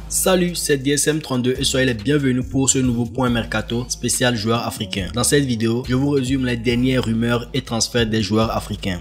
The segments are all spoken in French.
Salut, c'est DSM32 et soyez les bienvenus pour ce nouveau point mercato spécial joueurs africains. Dans cette vidéo, je vous résume les dernières rumeurs et transferts des joueurs africains.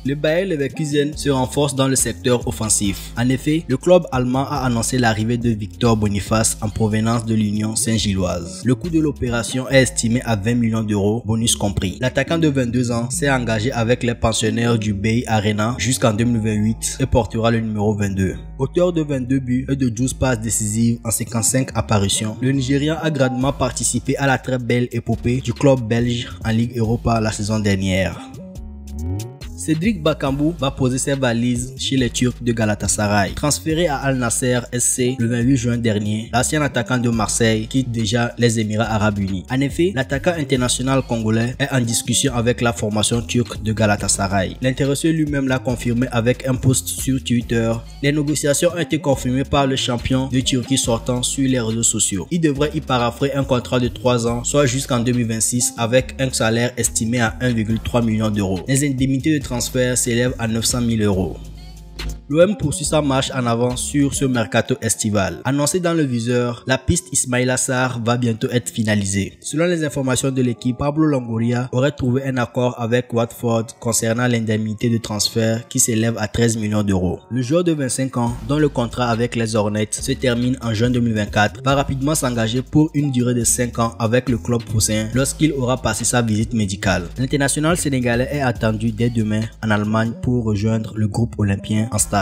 Le Bayer Leverkusen se renforce dans le secteur offensif. En effet, le club allemand a annoncé l'arrivée de Victor Boniface en provenance de l'Union Saint-Gilloise. Le coût de l'opération est estimé à 20 millions d'euros, bonus compris. L'attaquant de 22 ans s'est engagé avec les pensionnaires du Bay Arena jusqu'en 2028 et portera le numéro 22. Auteur de 22 buts et de 12 passes décisives en 55 apparitions, le Nigérian a grandement participé à la très belle épopée du club belge en Ligue Europa la saison dernière. Cédric Bakambu va poser ses valises chez les Turcs de Galatasaray. Transféré à Al Nassr SC le 28 juin dernier, l'ancien attaquant de Marseille quitte déjà les Émirats Arabes Unis. En effet, l'attaquant international congolais est en discussion avec la formation turque de Galatasaray. L'intéressé lui-même l'a confirmé avec un post sur Twitter. Les négociations ont été confirmées par le champion de Turquie sortant sur les réseaux sociaux. Il devrait y paraphrer un contrat de 3 ans, soit jusqu'en 2026, avec un salaire estimé à 1,3 million d'euros. Les indemnités de transfert s'élève à 900 000 euros. L'OM poursuit sa marche en avant sur ce mercato estival. Annoncé dans le viseur, la piste Ismaïla Sarr va bientôt être finalisée. Selon les informations de l'équipe, Pablo Longoria aurait trouvé un accord avec Watford concernant l'indemnité de transfert qui s'élève à 13 millions d'euros. Le joueur de 25 ans, dont le contrat avec les Hornets se termine en juin 2024, va rapidement s'engager pour une durée de 5 ans avec le club poussin lorsqu'il aura passé sa visite médicale. L'international sénégalais est attendu dès demain en Allemagne pour rejoindre le groupe olympien en stage.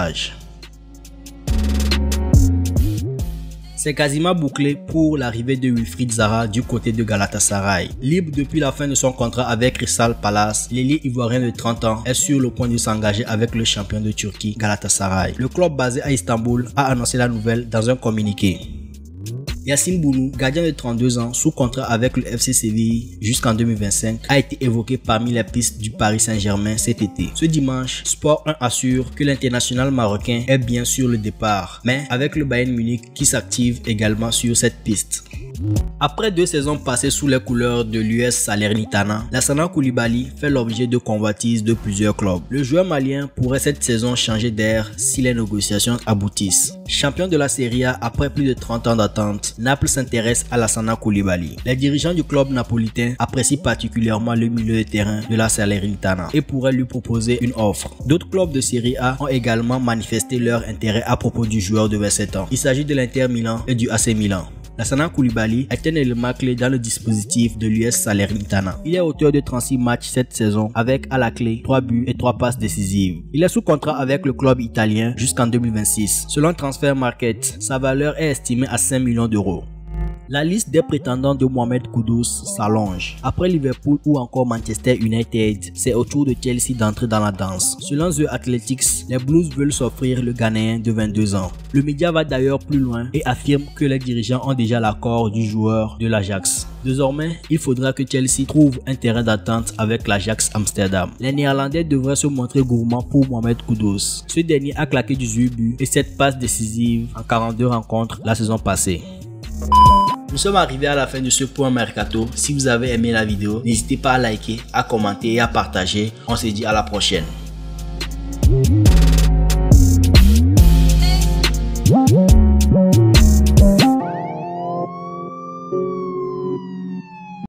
C'est quasiment bouclé pour l'arrivée de Wilfried Zaha du côté de Galatasaray. Libre depuis la fin de son contrat avec Crystal Palace, l'ailier ivoirien de 30 ans est sur le point de s'engager avec le champion de Turquie, Galatasaray. Le club basé à Istanbul a annoncé la nouvelle dans un communiqué. Yacine Bounou, gardien de 32 ans, sous contrat avec le FC Séville jusqu'en 2025, a été évoqué parmi les pistes du Paris Saint-Germain cet été. Ce dimanche, Sport 1 assure que l'international marocain est bien sûr le départ, mais avec le Bayern Munich qui s'active également sur cette piste. Après 2 saisons passées sous les couleurs de l'US Salernitana, Lassana Coulibaly fait l'objet de convoitises de plusieurs clubs. Le joueur malien pourrait cette saison changer d'air si les négociations aboutissent. Champion de la Serie A après plus de 30 ans d'attente, Naples s'intéresse à Lassana Coulibaly. Les dirigeants du club napolitain apprécient particulièrement le milieu de terrain de la Salernitana et pourraient lui proposer une offre. D'autres clubs de Serie A ont également manifesté leur intérêt à propos du joueur de 27 ans. Il s'agit de l'Inter Milan et du AC Milan. Lassana Coulibaly est un élément clé dans le dispositif de l'US Salernitana. Il est auteur de 36 matchs cette saison avec à la clé 3 buts et 3 passes décisives. Il est sous contrat avec le club italien jusqu'en 2026. Selon Transfer Market, sa valeur est estimée à 5 millions d'euros. La liste des prétendants de Mohamed Kudus s'allonge. Après Liverpool ou encore Manchester United, c'est au tour de Chelsea d'entrer dans la danse. Selon The Athletics, les Blues veulent s'offrir le Ghanéen de 22 ans. Le média va d'ailleurs plus loin et affirme que les dirigeants ont déjà l'accord du joueur de l'Ajax. Désormais, il faudra que Chelsea trouve un terrain d'attente avec l'Ajax Amsterdam. Les Néerlandais devraient se montrer gourmands pour Mohamed Kudus. Ce dernier a claqué 18 buts et 7 passes décisives en 42 rencontres la saison passée. Nous sommes arrivés à la fin de ce point mercato. Si vous avez aimé la vidéo, n'hésitez pas à liker, à commenter et à partager. On se dit à la prochaine.